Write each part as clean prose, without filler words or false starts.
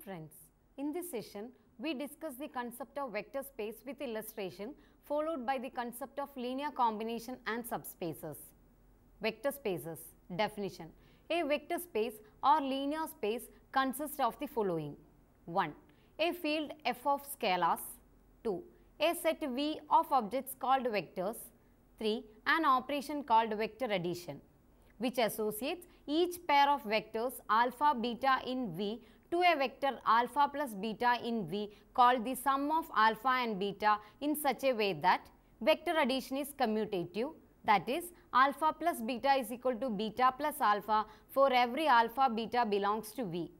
friends, in this session we discuss the concept of vector space with illustration followed by the concept of linear combination and subspaces. Vector spaces. Definition. A vector space or linear space consists of the following. 1. A field f of scalars. 2. A set V of objects called vectors. 3. An operation called vector addition, which associates each pair of vectors alpha beta in V to a vector alpha plus beta in V called the sum of alpha and beta in such a way that vector addition is commutative, that is alpha plus beta is equal to beta plus alpha for every alpha beta belongs to V.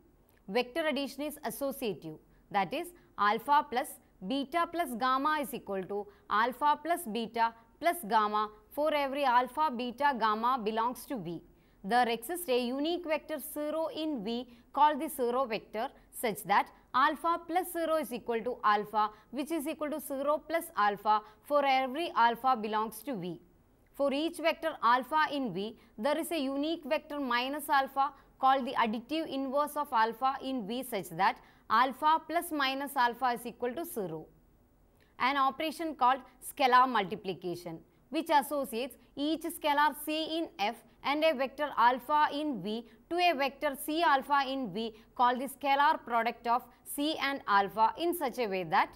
Vector addition is associative, that is alpha plus beta plus gamma is equal to alpha plus beta plus gamma for every alpha beta gamma belongs to V. There exists a unique vector 0 in V called the 0 vector such that alpha plus 0 is equal to alpha, which is equal to 0 plus alpha for every alpha belongs to V. For each vector alpha in V, there is a unique vector minus alpha called the additive inverse of alpha in V such that alpha plus minus alpha is equal to 0. An operation called scalar multiplication, which associates each scalar C in F and a vector alpha in V to a vector C alpha in V called the scalar product of C and alpha in such a way that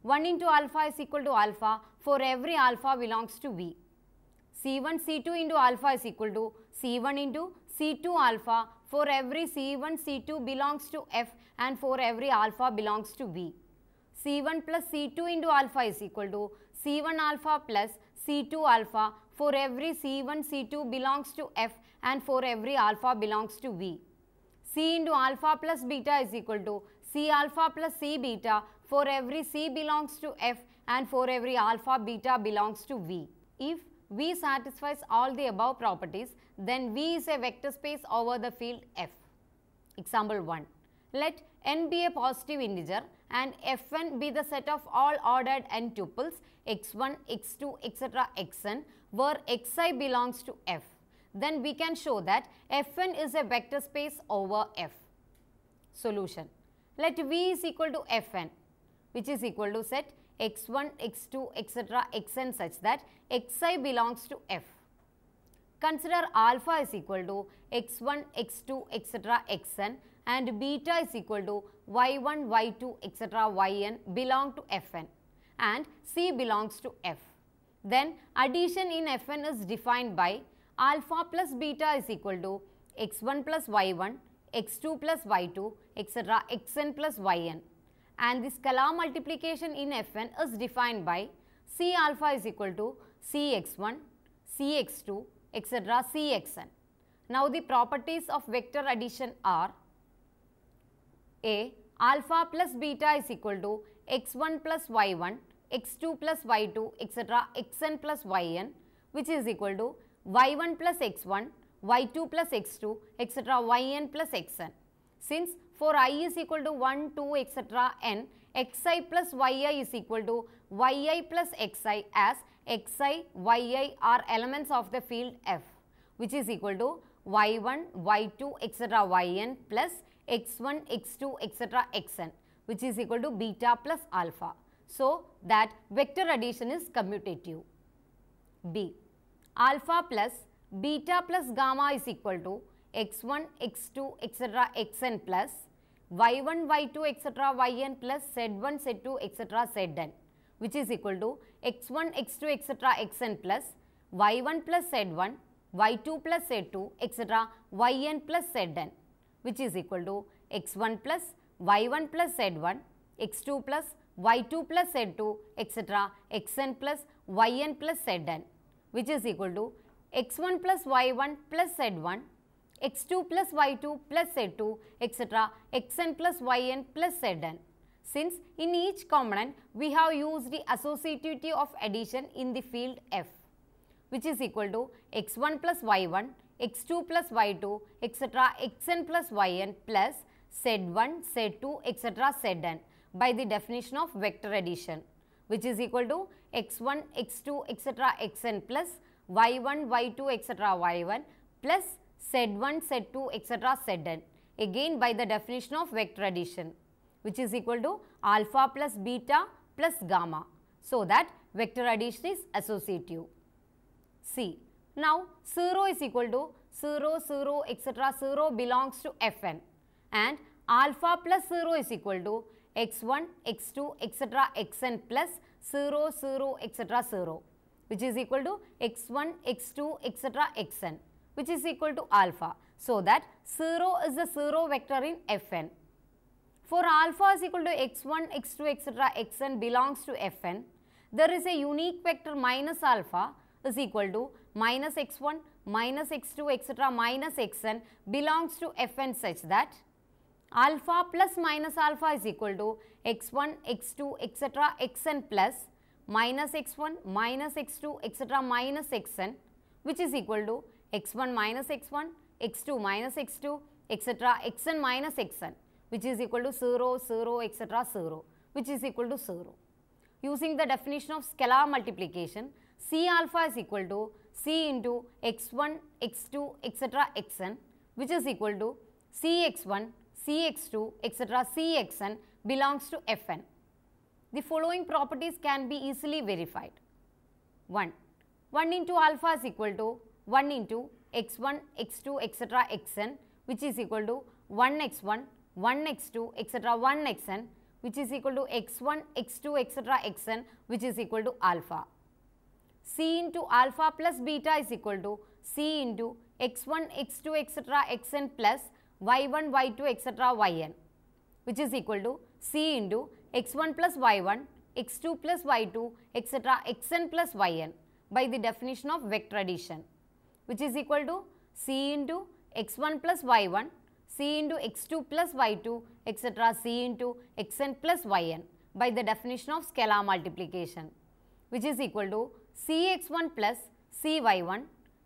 1 into alpha is equal to alpha for every alpha belongs to V. C1 C2 into alpha is equal to C1 into C2 alpha for every C1 C2 belongs to F and for every alpha belongs to V. C1 plus C2 into alpha is equal to C1 alpha plus C2 alpha for every C1 C2 belongs to F and for every alpha belongs to V. C into alpha plus beta is equal to C alpha plus C beta for every C belongs to F and for every alpha beta belongs to V. If V satisfies all the above properties, then V is a vector space over the field F. Example 1. Let n be a positive integer and Fn be the set of all ordered n tuples x1, x2, etc. xn where xi belongs to F. Then we can show that Fn is a vector space over F. Solution. Let V is equal to Fn, which is equal to set x1, x2, etc. xn such that xi belongs to F. Consider alpha is equal to x1, x2, etc. xn and beta is equal to y1, y2, etc. yn belong to Fn and C belongs to F. Then addition in Fn is defined by alpha plus beta is equal to x1 plus y1, x2 plus y2, etc. xn plus yn, and the scalar multiplication in Fn is defined by C alpha is equal to Cx1, Cx2, etc. Cxn. Now the properties of vector addition are: A. Alpha plus beta is equal to x1 plus y1, x2 plus y2, etc. xn plus yn, which is equal to y1 plus x1, y2 plus x2, etc. yn plus xn. Since for I is equal to 1, 2, etc. n, xi plus yi is equal to yi plus xi as xi, yi are elements of the field F, which is equal to y1, y2, etc. yn plus x1, x2, etc. xn, which is equal to beta plus alpha. So that vector addition is commutative. B. Alpha plus beta plus gamma is equal to x1, x2, etc. xn plus y1, y2, etc. yn plus z1, z2, etc. zn, which is equal to x1, x2, etc. xn plus y1 plus z1, y2 plus z2, etc. yn plus zn, which is equal to x1 plus y1 plus z1, x2 plus y2 plus z2, etc. xn plus yn plus zn, which is equal to x1 plus y1 plus z1, x2 plus y2 plus z2, etc. xn plus yn plus zn. Since in each component we have used the associativity of addition in the field F, which is equal to x1 plus y1, x2 plus y2, etc. xn plus yn plus z1, z2, etc. zn by the definition of vector addition, which is equal to x1, x2, etc. xn plus y1, y2, etc. y1 plus z1, z2, etc. zn again by the definition of vector addition, which is equal to alpha plus beta plus gamma, so that vector addition is associative. C. Now 0 is equal to 0, 0, etc. 0 belongs to Fn, and alpha plus 0 is equal to x1, x2, etc. xn plus 0, 0, etc. 0, which is equal to x1, x2, etc. xn, which is equal to alpha. So that 0 is the 0 vector in Fn. For alpha is equal to x1, x2, etc. xn belongs to Fn, there is a unique vector minus alpha is equal to minus x1, minus x2, etc. minus xn belongs to Fn such that alpha plus minus alpha is equal to x1, x2, etc. xn plus minus x1, minus x2, etc. minus xn, which is equal to x1 minus x1, x2 minus x2, etc. xn minus xn, which is equal to 0, 0, etc. 0, which is equal to 0. Using the definition of scalar multiplication, C alpha is equal to C into x1, x2, etc. xn, which is equal to Cx1, Cx2, etc. Cxn belongs to Fn. The following properties can be easily verified. 1. 1 into alpha is equal to 1 into x1, x2, etc. xn, which is equal to 1x1, 1x2, etc. 1xn, which is equal to x1, x2, etc. xn, which is equal to alpha. C into alpha plus beta is equal to C into x1, x2, etc. xn plus y1, y2, etc. yn, which is equal to C into x1 plus y1, x2 plus y2, etc. xn plus yn by the definition of vector addition, which is equal to C into x1 plus y1, C into x2 plus y2, etc. C into xn plus yn by the definition of scalar multiplication, which is equal to Cx1 plus Cy1,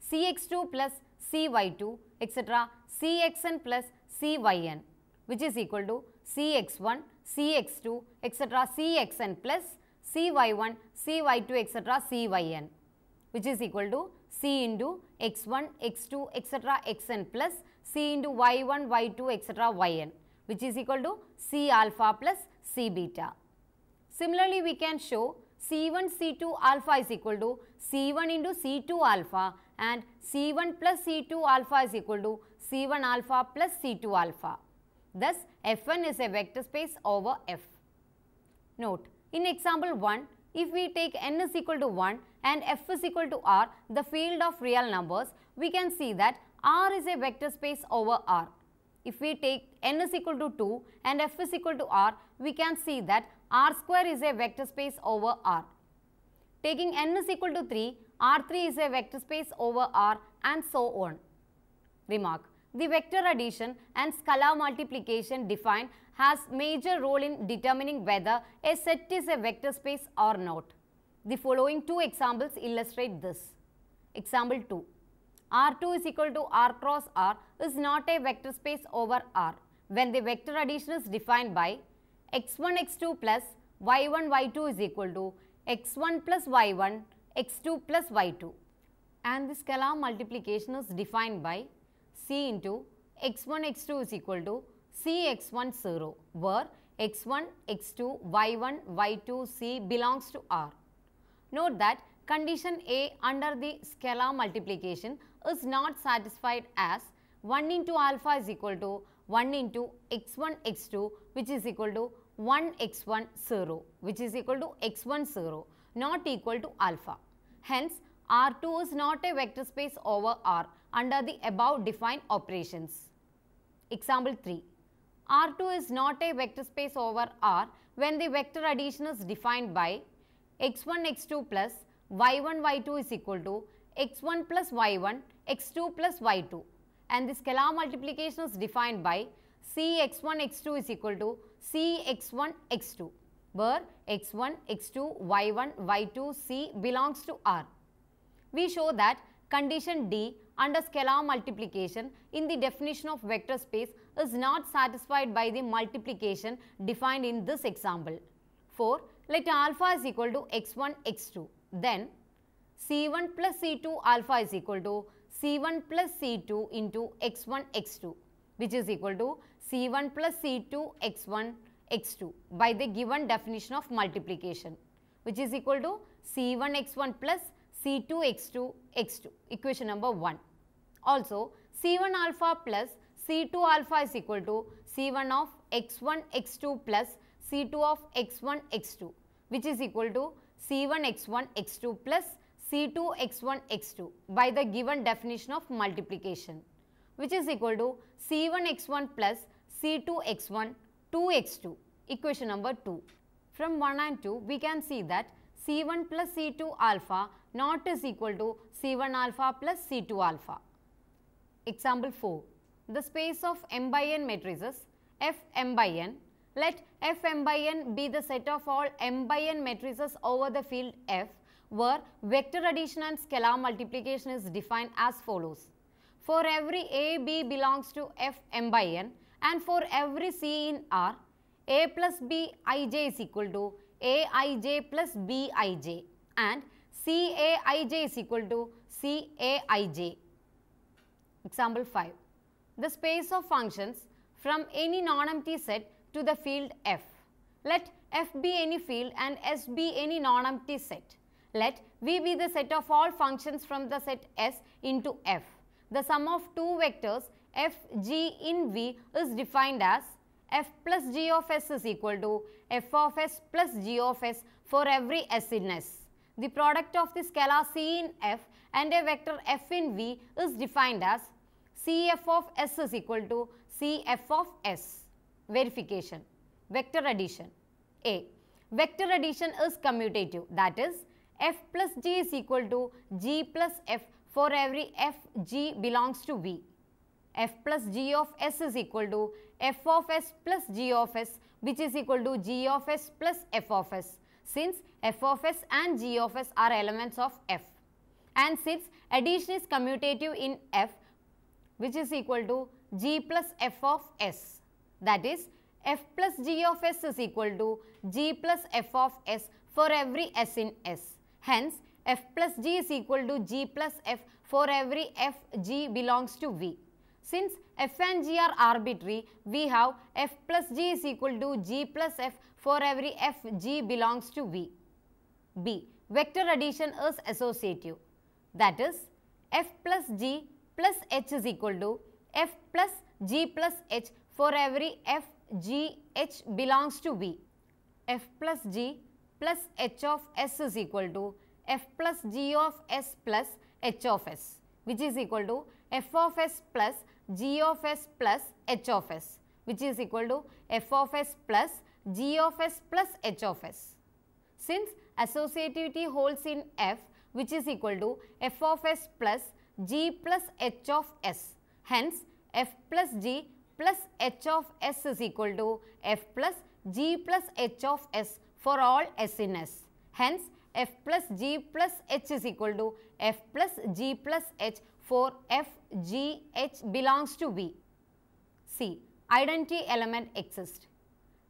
Cx2 plus Cy2, etc. Cxn plus Cyn, which is equal to Cx1, Cx2, etc. Cxn plus Cy1, Cy2, etc. Cyn, which is equal to C into x1, x2, etc. xn plus C into y1, y2, etc. yn, which is equal to C alpha plus C beta. Similarly, we can show C1, C2 alpha is equal to C1 into C2 alpha, and C1 plus C2 alpha is equal to C1 alpha plus C2 alpha. Thus, Fn is a vector space over F. Note, in example 1, if we take n is equal to 1 and f is equal to r, the field of real numbers, we can see that R is a vector space over R. If we take n is equal to 2 and f is equal to r, we can see that R square is a vector space over R. Taking n is equal to 3, R3 is a vector space over R, and so on. Remark: the vector addition and scalar multiplication defined has major role in determining whether a set is a vector space or not. The following two examples illustrate this. Example 2. R2 is equal to R cross R is not a vector space over R when the vector addition is defined by x1, x2 plus y1, y2 is equal to x1 plus y1, x2 plus y2, and the scalar multiplication is defined by C into x1, x2 is equal to Cx1 0, where x1, x2, y1, y2, c belongs to R. Note that condition A under the scalar multiplication is not satisfied, as 1 into alpha is equal to 1 into x1, x2, which is equal to 1 x1 0, which is equal to x1 0, not equal to alpha. Hence, R2 is not a vector space over R under the above defined operations. Example 3. R2 is not a vector space over R when the vector addition is defined by x1, x2 plus y1, y2 is equal to x1 plus y1, x2 plus y2, and the scalar multiplication is defined by Cx1, x2 is equal to Cx1, x2, where x1, x2, y1, y2, c belongs to R. We show that condition D under scalar multiplication in the definition of vector space is not satisfied by the multiplication defined in this example. For let alpha is equal to x1, x2, then C1 plus C2 alpha is equal to C1 plus C2 into x1, x2, which is equal to C1 plus C2 x1 x2 by the given definition of multiplication, which is equal to C1 x1 plus C2 x2 x2, equation number 1. Also, C1 alpha plus C2 alpha is equal to C1 of x1 x2 plus C2 of x1 x2, which is equal to C1 x1 x2 plus C2 x1 x2 by the given definition of multiplication, which is equal to C1 x1 plus C2 x1 2x2, equation number 2. From 1 and 2, we can see that C1 plus C2 alpha not is equal to C1 alpha plus C2 alpha. Example 4. The space of m by n matrices f m by n. Let f m by n be the set of all m by n matrices over the field F, where vector addition and scalar multiplication is defined as follows. For every A, B belongs to f m by n, and for every C in R, A plus B ij is equal to A ij plus B ij, and C A ij is equal to C A ij. Example 5. The space of functions from any non-empty set to the field F. Let F be any field and S be any non-empty set. Let V be the set of all functions from the set S into F. The sum of two vectors f, g in V is defined as f plus g of s is equal to f of s plus g of s for every s in S. The product of the scalar c in F and a vector f in V is defined as Cf of s is equal to Cf of s. Verification. Vector addition. A. Vector addition is commutative, that is f plus g is equal to g plus f for every f g belongs to V. F plus g of s is equal to f of s plus g of s, which is equal to g of s plus f of s, since f of s and g of s are elements of f, and since addition is commutative in f, which is equal to g plus f of s, that is f plus g of s is equal to g plus f of s for every s in S. Hence, f plus g is equal to g plus f for every f g belongs to V. Since f and g are arbitrary, we have f plus g is equal to g plus f for every f g belongs to V. B. Vector addition is associative, that is f plus g plus h is equal to f plus g plus h for every f g h belongs to V. F plus g plus h of s is equal to f plus g of s plus h of s, which is equal to f of s plus g of s plus h of s, which is equal to f of s plus g of s plus h of s. Since associativity holds in f, which is equal to f of s plus g plus h of s, hence f plus g plus h of s is equal to f plus g plus h of s for all s in S. Hence, f plus g plus h is equal to f plus g plus h for f g h belongs to V. C. Identity element exists.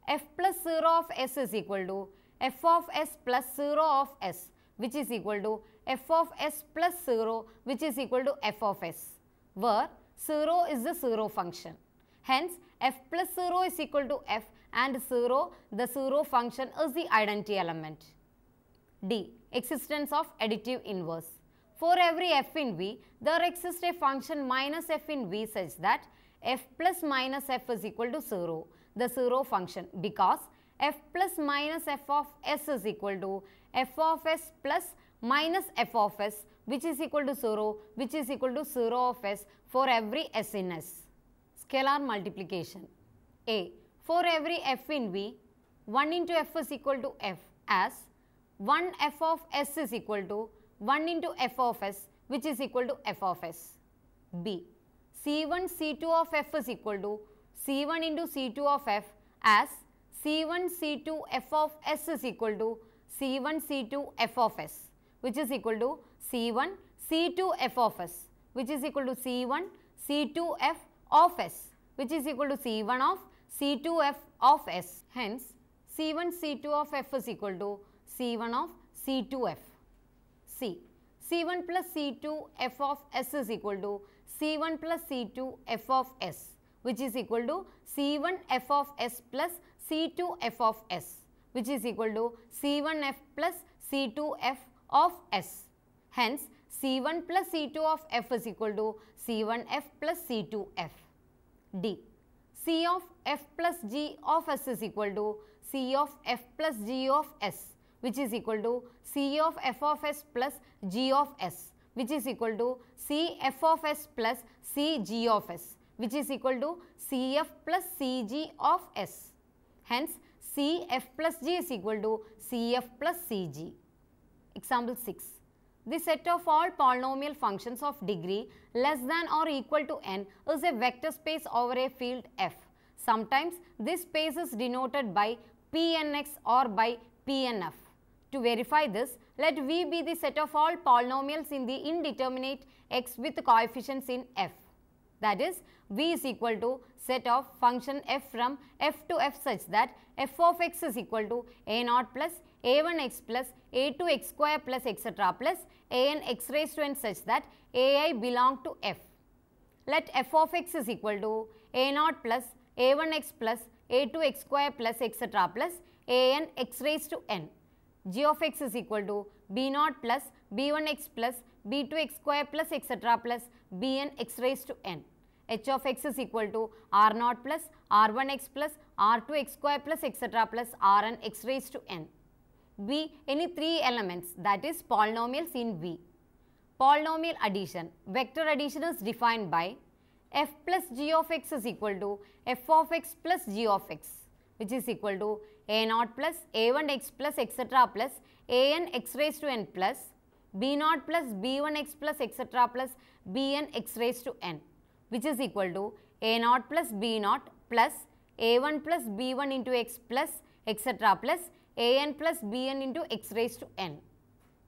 F plus 0 of s is equal to f of s plus 0 of s, which is equal to f of s plus 0, which is equal to f of s, where 0 is the 0 function. Hence, f plus 0 is equal to f and 0, the 0 function is the identity element. D. Existence of additive inverse. For every f in V, there exists a function minus f in V such that f plus minus f is equal to 0, the 0 function, because f plus minus f of s is equal to f of s plus minus f of s, which is equal to 0, which is equal to 0 of s for every s in S. Scalar multiplication. A. For every f in V, 1 into f is equal to f, as 1 f of s is equal to 1 into f of s, which is equal to f of s. B. C1 C2 of f is equal to C1 into C2 of f, as C1 C2 f of s is equal to C1 C2 f of s, which is equal to C1 C2 f of s, which is equal to C1 C2 f of s, which is equal to C1 of C2 f of s. Hence, C1 C2 of f is equal to C1 of C2 f. C. C1 plus C2 f of s is equal to C1 plus C2 f of s, which is equal to C1 f of s plus C2 f of s, which is equal to C1 f plus C2 f of s. Hence, C1 plus C2 of f is equal to C1 f plus C2 f. D. C of f plus g of s is equal to C of f plus g of s, which is equal to C of f of s plus g of s, which is equal to C f of s plus C g of s, which is equal to C f plus C g of s. Hence, C f plus g is equal to C f plus C g. Example 6. The set of all polynomial functions of degree less than or equal to n is a vector space over a field f. Sometimes this space is denoted by Pnx or by Pnf. To verify this, let V be the set of all polynomials in the indeterminate x with coefficients in f. That is, V is equal to set of function f from f to f such that f of x is equal to a0 plus a1x plus a2x square plus etc. plus an x raised to n such that ai belong to f. Let f of x is equal to a0 plus a1x plus a2x square plus etc. plus an x raised to n. G of x is equal to b0 plus b1x plus b2x square plus etc. plus bn x raised to n. H of x is equal to r0 plus r1x plus r2x square plus etc. plus rn x raised to n. B. Any three elements, that is polynomials in V. Polynomial addition. Vector addition is defined by f plus g of x is equal to f of x plus g of x, which is equal to a0 plus a1x plus etc. plus an x raised to n plus b0 plus b1x plus etc. plus bn x raised to n, which is equal to a0 plus b0 plus a1 plus b1 into x plus etc. plus an plus bn into x raised to n.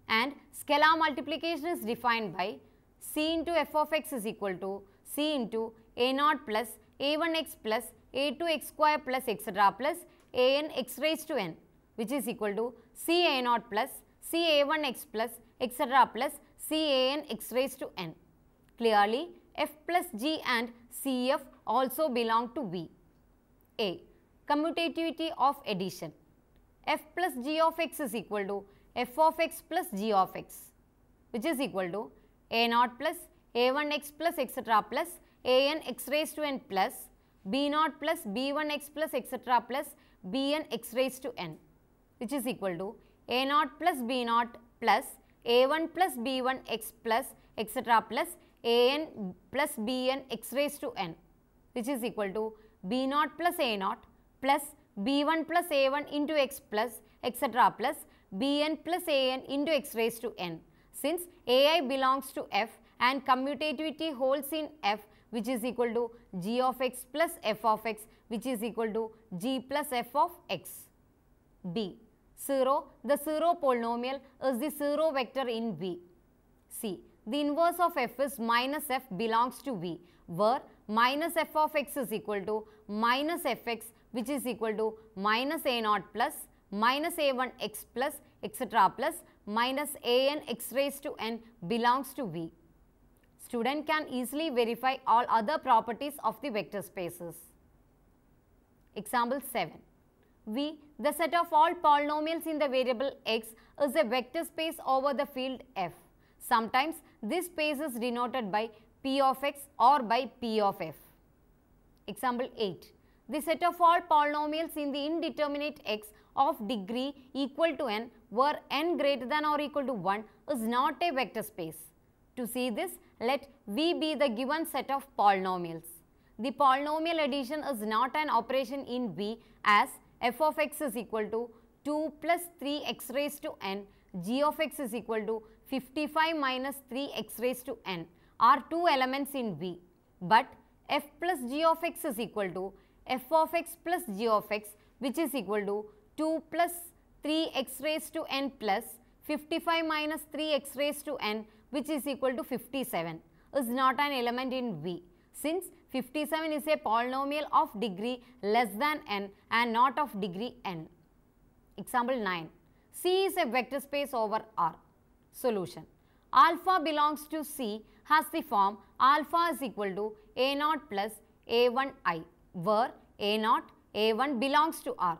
And scalar multiplication is defined by c into f of x is equal to c into a0 plus a1x plus a2x square plus etc. plus an x raised to n, which is equal to c a0 plus c a1x plus etc. plus c an x raised to n. Clearly, f plus g and cf also belong to V. A. Commutativity of addition. F plus g of x is equal to f of x plus g of x, which is equal to a0 plus a1x plus etc. plus an x raised to n plus b0 plus b1x plus etc. plus bn x raised to n, which is equal to a0 plus b0 plus a1 plus b1 x plus etc. plus an plus bn x raised to n, which is equal to b0 plus a0 plus b1 plus a1 into x plus etc. plus bn plus an into x raised to n. Since ai belongs to f and commutativity holds in f, which is equal to g of x plus f of x, which is equal to g plus f of x. B. 0. The 0 polynomial is the 0 vector in V. C. The inverse of f is minus f belongs to V, where minus f of x is equal to minus fx, which is equal to minus a0 plus minus a1x plus etc. plus minus an x raised to n belongs to V. Student can easily verify all other properties of the vector spaces. Example 7. V, the set of all polynomials in the variable x, is a vector space over the field f. Sometimes this space is denoted by p of x or by p of f. Example 8. The set of all polynomials in the indeterminate x of degree equal to n, where n greater than or equal to 1 is not a vector space. To see this, let V be the given set of polynomials. The polynomial addition is not an operation in V, as f of x is equal to 2 plus 3x raised to n, g of x is equal to 55 minus 3x raised to n are two elements in V. But f plus g of x is equal to f of x plus g of x, which is equal to 2 plus 3x raised to n plus 55 minus 3x raised to n, which is equal to 57, is not an element in V, since 57 is a polynomial of degree less than n and not of degree n. Example 9. C is a vector space over R. Solution. Alpha belongs to C has the form alpha is equal to a0 plus A1I, where A0, A1 belongs to R.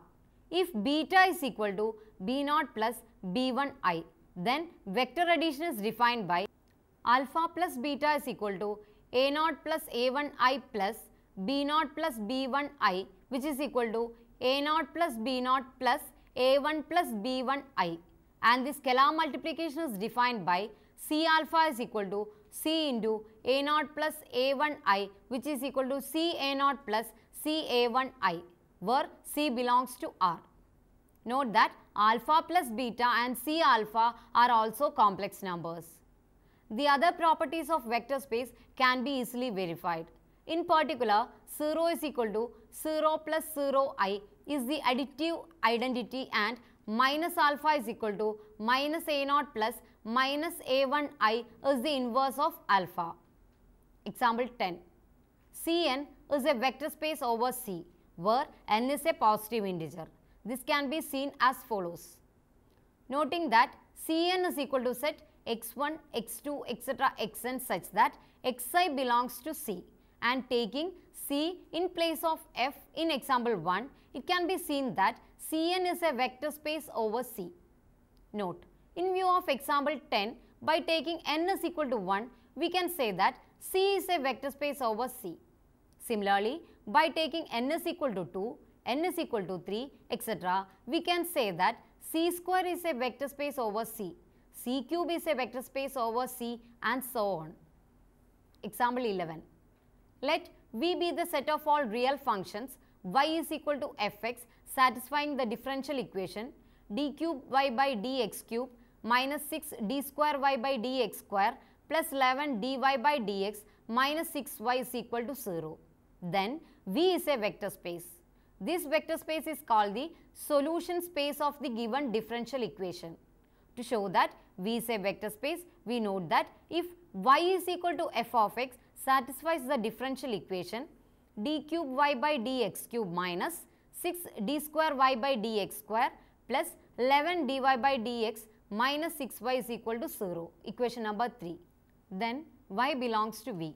If beta is equal to B0 plus B1I, then vector addition is defined by alpha plus beta is equal to A0 plus A1I plus B0 plus B1I, which is equal to A0 plus B0 plus A1 plus B1I, and the scalar multiplication is defined by C alpha is equal to C into A0 plus A1I, which is equal to C A0 plus C A1I, where C belongs to R. Note that alpha plus beta and C alpha are also complex numbers. The other properties of vector space can be easily verified. In particular, 0 is equal to 0 plus 0I is the additive identity, and minus alpha is equal to minus A0 plus minus A1I is the inverse of alpha. Example 10. Cn is a vector space over C, where n is a positive integer. This can be seen as follows. Noting that Cn is equal to set x1, x2, etc. xn such that xi belongs to C, and taking C in place of f in example 1, it can be seen that Cn is a vector space over C. Note, in view of example 10, by taking n is equal to 1, we can say that C is a vector space over C. Similarly, by taking n is equal to 2, n is equal to 3, etc., we can say that C square is a vector space over C, C cube is a vector space over C, and so on. Example 11. Let V be the set of all real functions y is equal to fx satisfying the differential equation d cube y by dx cube minus 6 d square y by dx square plus 11 dy by dx minus 6y is equal to 0. Then V is a vector space. This vector space is called the solution space of the given differential equation. To show that V is a vector space, we note that if y is equal to f of x satisfies the differential equation d cube y by dx cube minus 6 d square y by dx square plus 11 dy by dx minus 6y is equal to 0. Equation number 3. Then y belongs to V.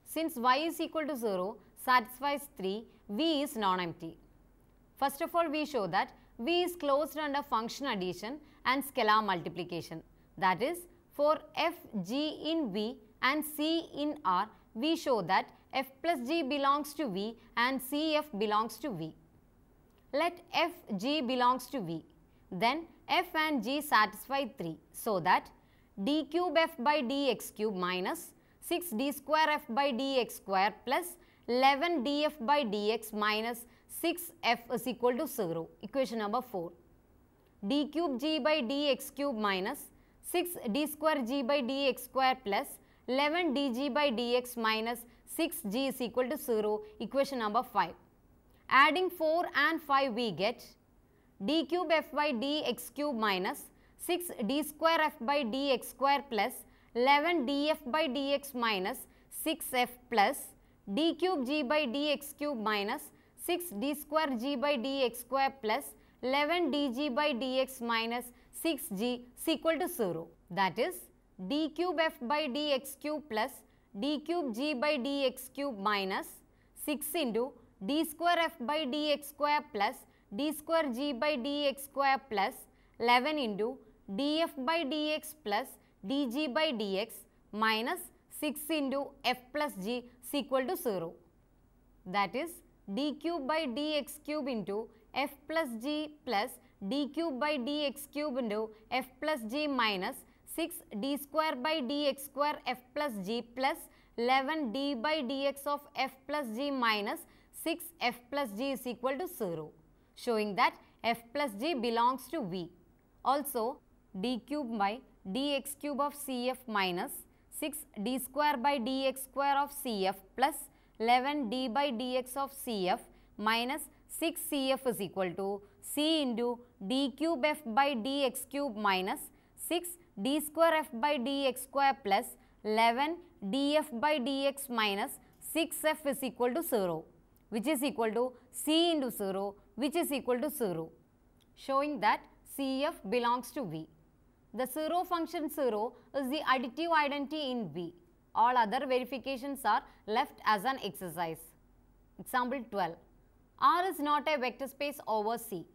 Since y is equal to 0 satisfies 3, V is non-empty. First of all, we show that V is closed under function addition and scalar multiplication. That is, for f g in V and C in R, we show that f plus g belongs to V and Cf belongs to V. Let f g belongs to V. Then f and g satisfy 3, so that d cube f by dx cube minus 6 d square f by dx square plus 11 df by dx minus 6f is equal to 0. Equation number 4. D cube g by dx cube minus 6 d square g by dx square plus 11 dg by dx minus 6g is equal to 0. Equation number 5. Adding 4 and 5, we get d cube f by dx cube minus 6 d square f by dx square plus 11 df by dx minus 6f plus d cube g by dx cube minus 6 d square g by dx square plus 11 dg by dx minus 6g is equal to 0. That is, d cube f by dx cube plus d cube g by dx cube minus 6 into d square f by dx square plus d square g by dx square plus 11 into df by dx plus dg by dx minus 6 into f plus g is equal to 0. That is, d cube by dx cube into f plus g plus d cube by dx cube into f plus g minus 6 d square by dx square f plus g plus 11 d by dx of f plus g minus 6 f plus g is equal to 0, showing that f plus g belongs to V. Also, d cube by dx cube of Cf minus 6 d square by dx square of Cf plus 11 d by dx of Cf minus 6 Cf is equal to C into d cube f by dx cube minus 6 d square f by dx square plus 11 df by dx minus 6f is equal to 0, which is equal to C into 0, which is equal to 0, showing that Cf belongs to V. The 0 function 0 is the additive identity in V. All other verifications are left as an exercise. Example 12. R is not a vector space over C.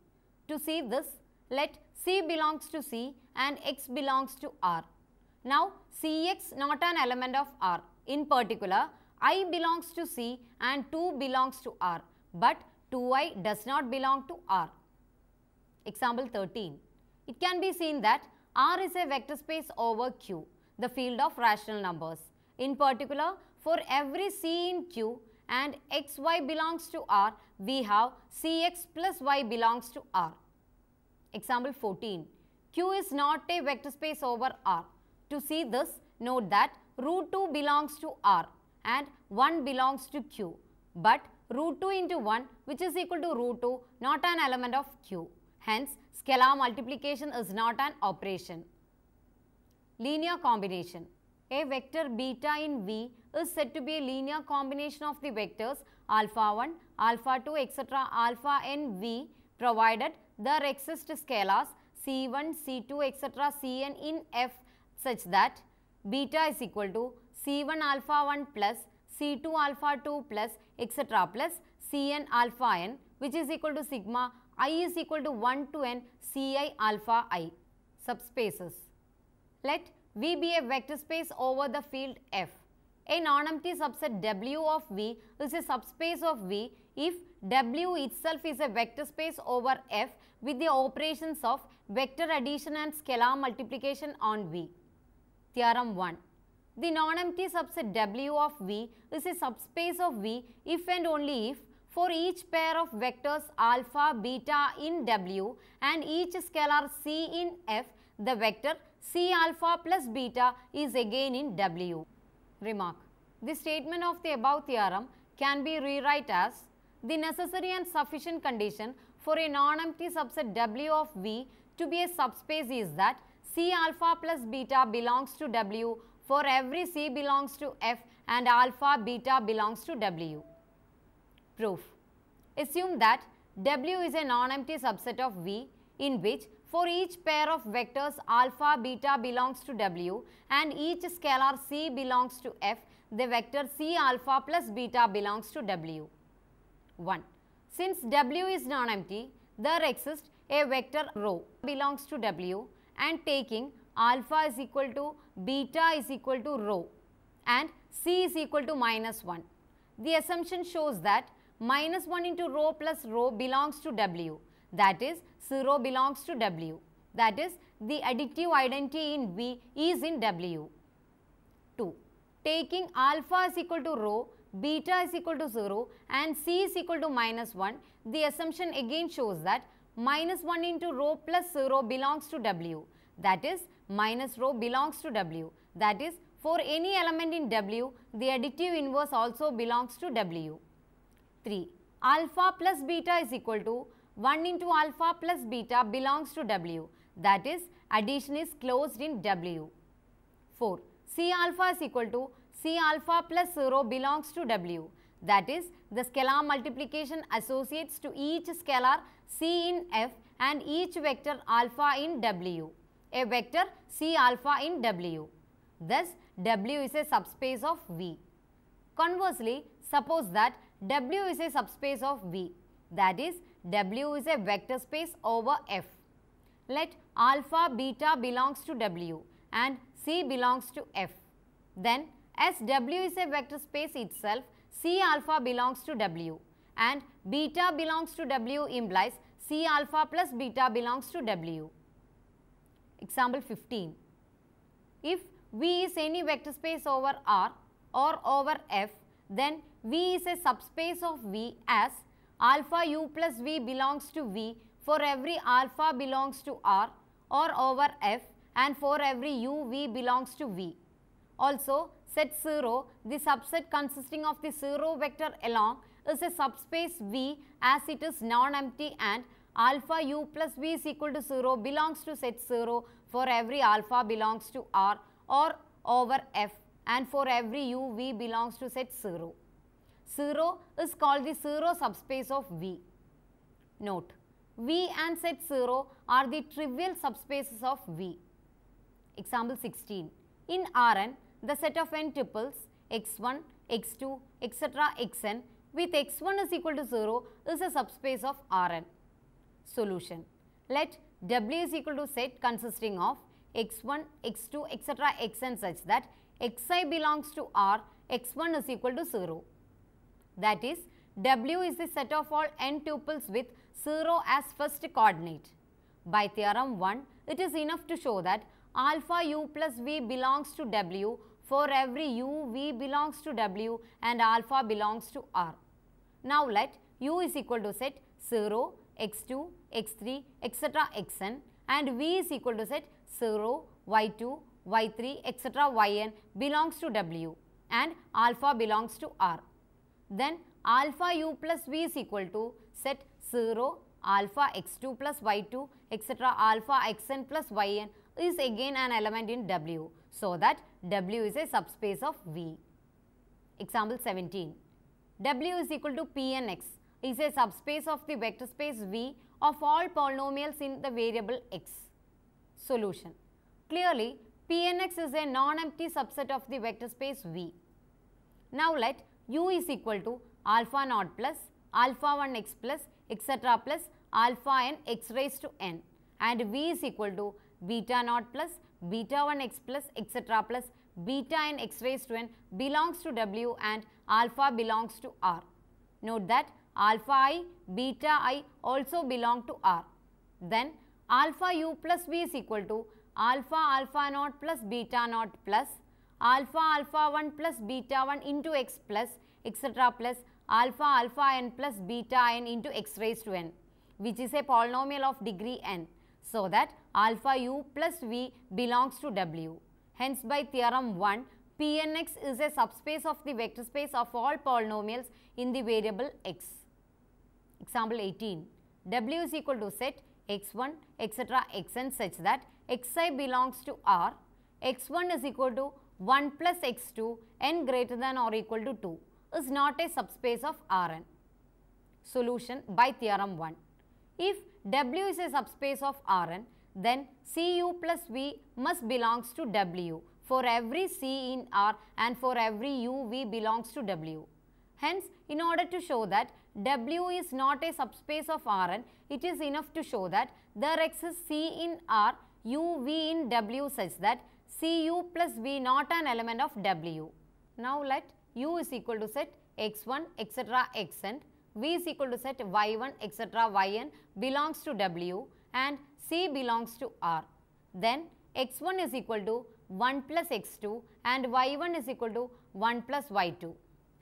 To see this, let C belongs to C and X belongs to R. Now, Cx not an element of R. In particular, I belongs to C and 2 belongs to R, but 2i does not belong to R. Example 13. It can be seen that R is a vector space over Q, the field of rational numbers. In particular, for every C in Q and xy belongs to R, we have Cx plus y belongs to R. Example 14. Q is not a vector space over R. To see this, note that root 2 belongs to R and 1 belongs to Q, but root 2 into 1, which is equal to root 2, not an element of Q. Hence, scalar multiplication is not an operation. Linear combination. A vector beta in V is said to be a linear combination of the vectors alpha 1, alpha 2, etc. alpha n V, provided there exist scalars C1, C2, etc. Cn in F such that beta is equal to C1 alpha 1 plus C2 alpha 2 plus etc. plus Cn alpha n, which is equal to sigma I is equal to 1 to n Ci alpha I. Subspaces. Let V be a vector space over the field F. A non-empty subset W of V is a subspace of V if W itself is a vector space over F with the operations of vector addition and scalar multiplication on V. Theorem 1. The non-empty subset W of V is a subspace of V if and only if for each pair of vectors alpha, beta in W and each scalar C in F, the vector C alpha plus beta is again in W. Remark. The statement of the above theorem can be rewrite as the necessary and sufficient condition for a non-empty subset W of V to be a subspace is that C alpha plus beta belongs to W for every C belongs to F and alpha beta belongs to W. Proof. Assume that W is a non-empty subset of V in which for each pair of vectors alpha beta belongs to W and each scalar C belongs to F, the vector C alpha plus beta belongs to W. 1. Since W is non-empty, there exists a vector rho belongs to W and taking alpha is equal to beta is equal to rho and C is equal to minus 1. The assumption shows that minus 1 into rho plus rho belongs to W, that is 0 belongs to W, that is the additive identity in V is in W. 2. Taking alpha is equal to rho, beta is equal to 0 and C is equal to minus 1, the assumption again shows that minus 1 into rho plus 0 belongs to W, that is minus rho belongs to W, that is for any element in W, the additive inverse also belongs to W. 3. Alpha plus beta is equal to 1 into alpha plus beta belongs to W, that is addition is closed in W. 4. C alpha is equal to C alpha plus 0 belongs to W, that is the scalar multiplication associates to each scalar C in F and each vector alpha in W, a vector C alpha in W. Thus, W is a subspace of V. Conversely, suppose that W is a subspace of V, that is W is a vector space over F. Let alpha beta belongs to W and C belongs to F. Then as W is a vector space itself, C alpha belongs to W and beta belongs to W implies C alpha plus beta belongs to W. Example 15. If V is any vector space over R or over F, then V is a subspace of V as alpha u plus V belongs to V for every alpha belongs to R or over F and for every u V belongs to V. Also, set 0, the subset consisting of the 0 vector along is a subspace V as it is non-empty and alpha u plus V is equal to 0 belongs to set 0 for every alpha belongs to R or over F and for every u V belongs to set 0. 0 is called the 0 subspace of V. Note, V and set 0 are the trivial subspaces of V. Example 16. In Rn, the set of n tuples x1, x2, etc. xn with x1 is equal to 0 is a subspace of Rn. Solution. Let W is equal to set consisting of x1, x2, etc. xn such that xi belongs to R, x1 is equal to 0. That is, W is the set of all n tuples with 0 as first coordinate. By theorem 1, it is enough to show that alpha u plus v belongs to W for every u v belongs to W and alpha belongs to R. Now let u is equal to set 0, x2, x3, etc. xn and v is equal to set 0, y2, y3, etc. yn belongs to W and alpha belongs to R. Then alpha u plus v is equal to set 0, alpha x2 plus y2, etc. alpha xn plus yn is again an element in W, so that W is a subspace of V. Example 17. W is equal to Pnx is a subspace of the vector space V of all polynomials in the variable x. Solution. Clearly, Pnx is a non-empty subset of the vector space V. Now let u is equal to alpha naught plus alpha 1 x plus etc. plus alpha n x raised to n and v is equal to beta naught plus beta 1 x plus etc. plus beta n x raised to n belongs to W and alpha belongs to R. Note that alpha I, beta I also belong to R. Then alpha u plus v is equal to alpha alpha naught plus beta naught plus alpha alpha 1 plus beta 1 into x plus etc. plus alpha alpha n plus beta n into x raised to n, which is a polynomial of degree n, so that alpha u plus v belongs to W. Hence, by theorem 1, Pnx is a subspace of the vector space of all polynomials in the variable x. Example 18. W is equal to set x1, etc. xn such that xi belongs to R, x1 is equal to 1 plus x2 n greater than or equal to 2 is not a subspace of Rn. Solution by theorem 1. If W is a subspace of Rn, then Cu plus V must belongs to W for every C in R and for every U V belongs to W. Hence, in order to show that W is not a subspace of Rn, it is enough to show that there exists C in R, U V in W such that Cu plus V not an element of W. Now let U is equal to set x1 etc. xn, V is equal to set y1 etc. yn belongs to W and C belongs to R. Then x1 is equal to 1 plus x2 and y1 is equal to 1 plus y2.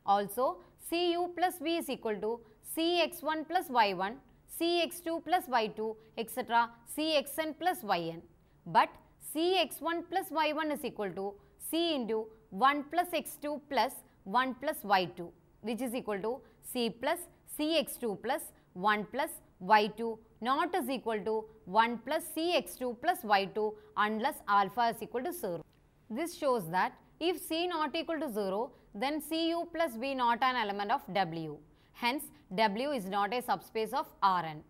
Also, Cu plus V is equal to Cx1 plus y1, Cx2 plus y2 etc. Cxn plus yn. But Cx1 plus y1 is equal to C into 1 plus x2 plus 1 plus y2, which is equal to C plus Cx2 plus 1 plus y2 not is equal to 1 plus Cx2 plus y2 unless alpha is equal to 0. This shows that if C not equal to 0, then Cu plus V not an element of W. Hence, W is not a subspace of Rn.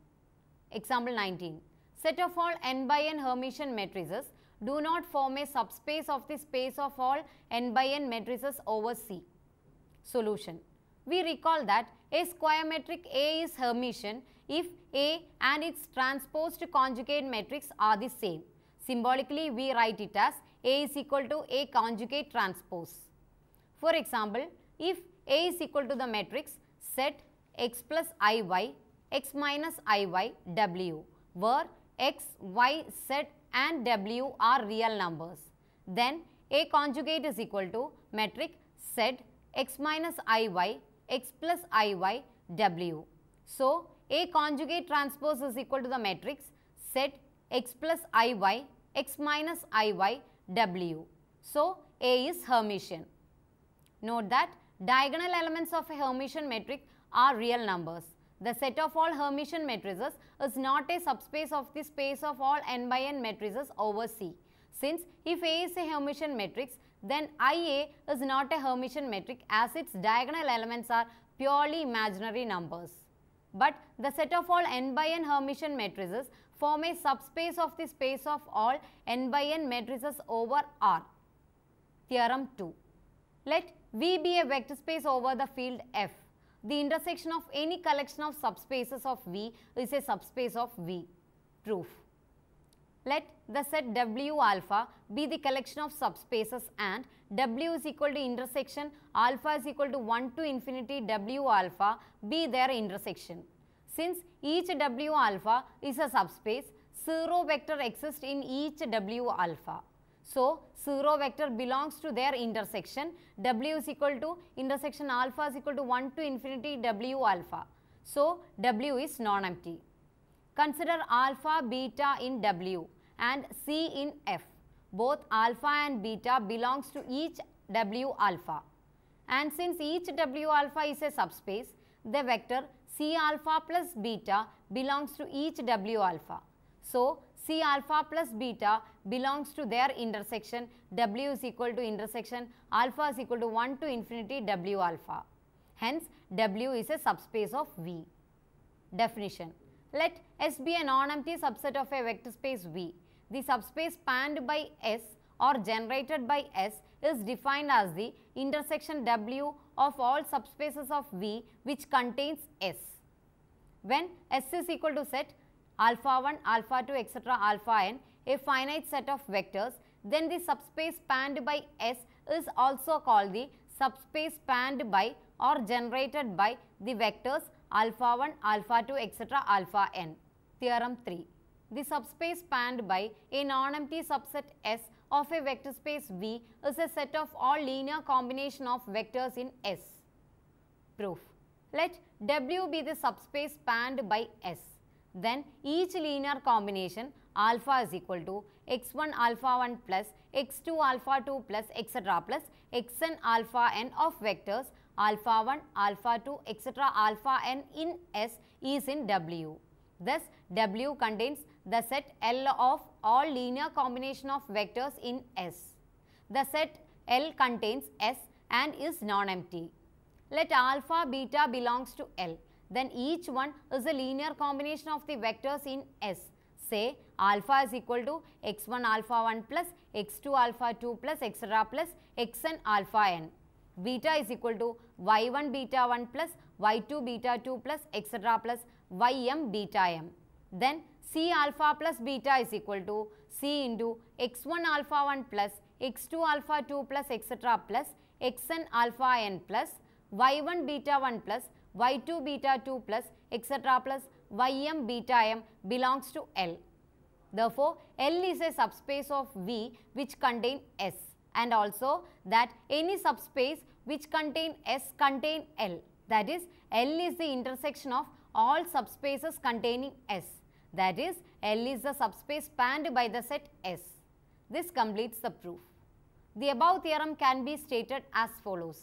Example 19. Set of all n by n Hermitian matrices do not form a subspace of the space of all n by n matrices over C. Solution. We recall that a square metric A is Hermitian if A and its transposed conjugate matrix are the same. Symbolically, we write it as A is equal to A conjugate transpose. For example, if A is equal to the matrix set x plus iy, x minus iy, w, where x, y, z and w are real numbers, then A conjugate is equal to metric set x minus iy, x plus iy, w. So, A conjugate transpose is equal to the matrix set x plus iy, x minus iy, w. So, A is Hermitian. Note that diagonal elements of a Hermitian matrix are real numbers. The set of all Hermitian matrices is not a subspace of the space of all n by n matrices over C. Since if A is a Hermitian matrix, then Ia is not a Hermitian matrix as its diagonal elements are purely imaginary numbers. But the set of all n by n Hermitian matrices form a subspace of the space of all n by n matrices over R. Theorem 2. Let V be a vector space over the field F the intersection of any collection of subspaces of V is a subspace of V. Proof. Let the set W alpha be the collection of subspaces and W is equal to intersection alpha is equal to 1 to infinity W alpha be their intersection. Since each W alpha is a subspace, 0 vector exists in each W alpha. So, 0 vector belongs to their intersection. W is equal to intersection alpha is equal to 1 to infinity W alpha. So, W is non-empty. Consider alpha, beta in W and C in F. Both alpha and beta belongs to each W alpha. And since each W alpha is a subspace, the vector C alpha plus beta belongs to each W alpha. So, C alpha plus beta belongs to their intersection. W is equal to intersection alpha is equal to 1 to infinity W alpha. Hence, W is a subspace of V. Definition. Let S be a non-empty subset of a vector space V. The subspace spanned by S or generated by S is defined as the intersection W of all subspaces of V which contains S. When S is equal to set alpha 1, alpha 2, etc. alpha n, a finite set of vectors, then the subspace spanned by S is also called the subspace spanned by or generated by the vectors alpha 1, alpha 2, etc. alpha n. Theorem 3. The subspace spanned by a non-empty subset S of a vector space V is a set of all linear combination of vectors in S. Proof. Let W be the subspace spanned by S. Then each linear combination alpha is equal to x1 alpha 1 plus x2 alpha 2 plus etc. plus xn alpha n of vectors alpha 1, alpha 2, etc. alpha n in S is in W. Thus, W contains the set L of all linear combination of vectors in S. The set L contains S and is non-empty. Let alpha, beta belongs to L. Then each one is a linear combination of the vectors in S. Say alpha is equal to x1 alpha 1 plus x2 alpha 2 plus etc. plus xn alpha n. Beta is equal to y1 beta 1 plus y2 beta 2 plus etc. plus ym beta m. Then C alpha plus beta is equal to C into x1 alpha 1 plus x2 alpha 2 plus etc. plus xn alpha n plus y1 beta 1 plus y2 beta 2 plus etc. plus ym beta m belongs to L. Therefore, L is a subspace of V which contain S, and also that any subspace which contain S contain L. That is, L is the intersection of all subspaces containing S. That is, L is the subspace spanned by the set S. This completes the proof. The above theorem can be stated as follows.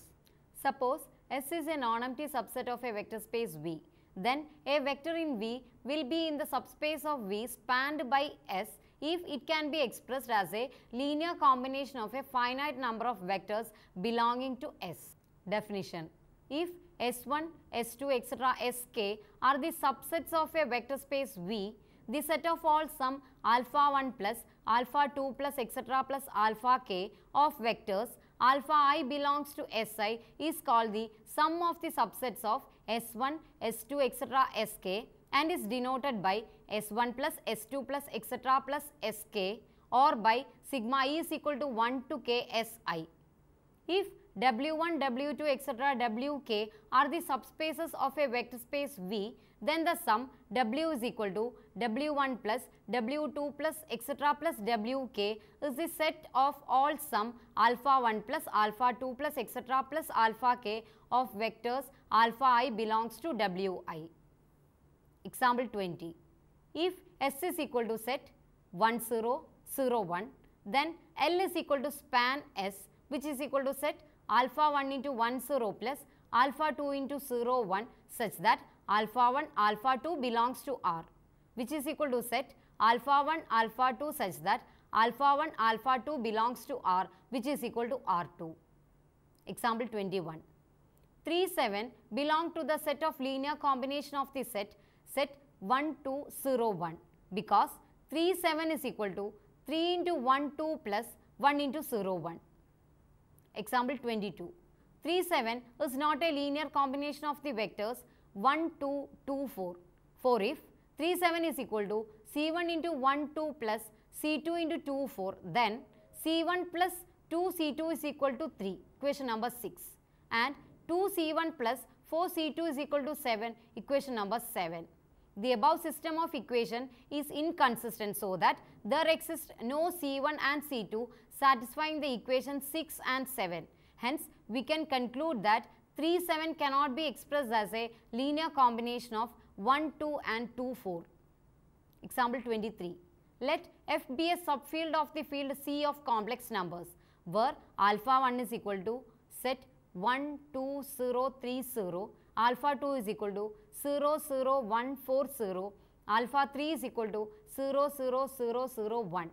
Suppose S is a non-empty subset of a vector space V. Then a vector in V will be in the subspace of V spanned by S if it can be expressed as a linear combination of a finite number of vectors belonging to S. Definition. If S1, S2, etc. Sk are the subsets of a vector space V, the set of all sum alpha 1 plus alpha 2 plus etc. plus alpha k of vectors alpha I belongs to Si is called the sum of the subsets of S1, S2, etc. Sk and is denoted by S1 plus S2 plus etc. plus Sk or by sigma I is equal to 1 to k Si. If W1, W2, etc. Wk are the subspaces of a vector space V, then the sum W is equal to W1 plus W2 plus etc. plus Wk is the set of all sum alpha 1 plus alpha 2 plus etc. plus alpha k of vectors alpha I belongs to Wi. Example 20. If S is equal to set 1 0 0 1, then L is equal to span S which is equal to set alpha 1 into 1 0 plus alpha 2 into 0 1 such that alpha 1 alpha 2 belongs to R, which is equal to set alpha 1 alpha 2 such that alpha 1 alpha 2 belongs to R, which is equal to R2. Example 21. 3 7 belong to the set of linear combination of the set 1 2 0 1 because 3 7 is equal to 3 into 1 2 plus 1 into 0 1. Example 22. 3, 7 is not a linear combination of the vectors 1, 2, 2, 4. For if 3, 7 is equal to C1 into 1, 2 plus C2 into 2, 4, then C1 plus 2 C2 is equal to 3, equation number 6, and 2 C1 plus 4 C2 is equal to 7, equation number 7. The above system of equation is inconsistent, so that there exists no C1 and C2 satisfying the equation 6 and 7. Hence, we can conclude that 3, 7 cannot be expressed as a linear combination of 1, 2 and 2, 4. Example 23. Let F be a subfield of the field C of complex numbers, where alpha 1 is equal to set 1, 2, 0, 3, 0, alpha 2 is equal to 0, 0, 1, 4, 0, alpha 3 is equal to 0, 0, 0, 0, 1.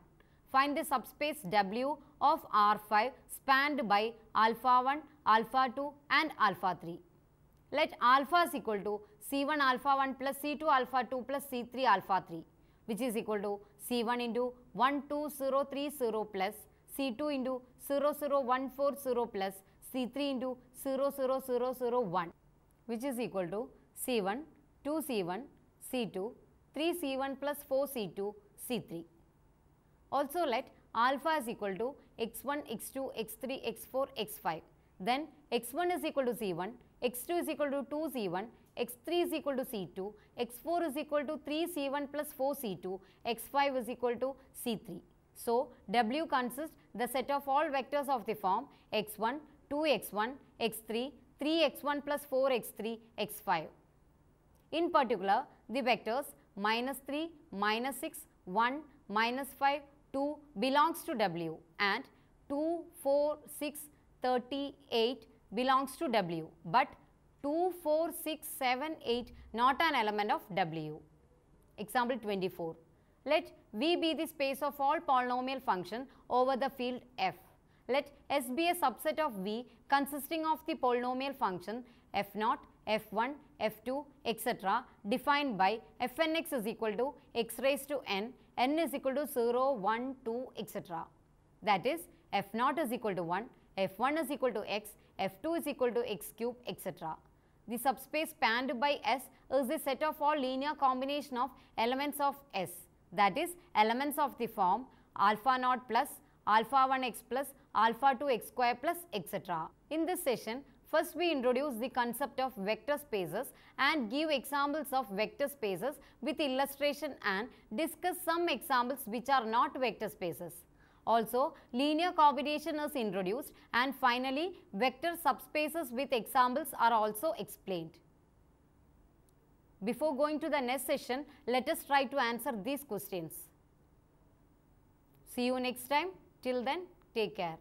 Find the subspace W of R5 spanned by alpha 1, alpha 2 and alpha 3. Let alpha is equal to C1 alpha 1 plus C2 alpha 2 plus C3 alpha 3, which is equal to C1 into 1, 2, 0, 3, 0 plus C2 into 0, 0, 1, 4, 0 plus C3 into 0, 0, 0, 0, 1, which is equal to C1, 2 C1, C2, 3 C1 plus 4 C2, C3. Also let alpha is equal to x1, x2, x3, x4, x5. Then x1 is equal to C1, x2 is equal to 2 C1, x3 is equal to C2, x4 is equal to 3 C1 plus 4 C2, x5 is equal to C3. So, W consists the set of all vectors of the form x1, 2x1, x3, 3x1 plus 4x3, x5. In particular, the vectors -3, -6, 1, -5, 2 belongs to W and 2, 4, 6, 38 belongs to W, but 2, 4, 6, 7, 8 not an element of W. Example 24. Let V be the space of all polynomial function over the field F. Let S be a subset of V consisting of the polynomial function F0, F1, F2, etc. defined by Fnx is equal to x raised to n, n is equal to 0, 1, 2, etc. That is, F0 is equal to 1, F1 is equal to x, F2 is equal to x cube, etc. The subspace spanned by S is the set of all linear combination of elements of S, that is, elements of the form alpha naught plus alpha 1 x plus alpha 2 x square plus etc. In this session, first we introduce the concept of vector spaces and give examples of vector spaces with illustration and discuss some examples which are not vector spaces. Also, linear combination is introduced and finally, vector subspaces with examples are also explained. Before going to the next session, let us try to answer these questions. See you next time. Till then, take care.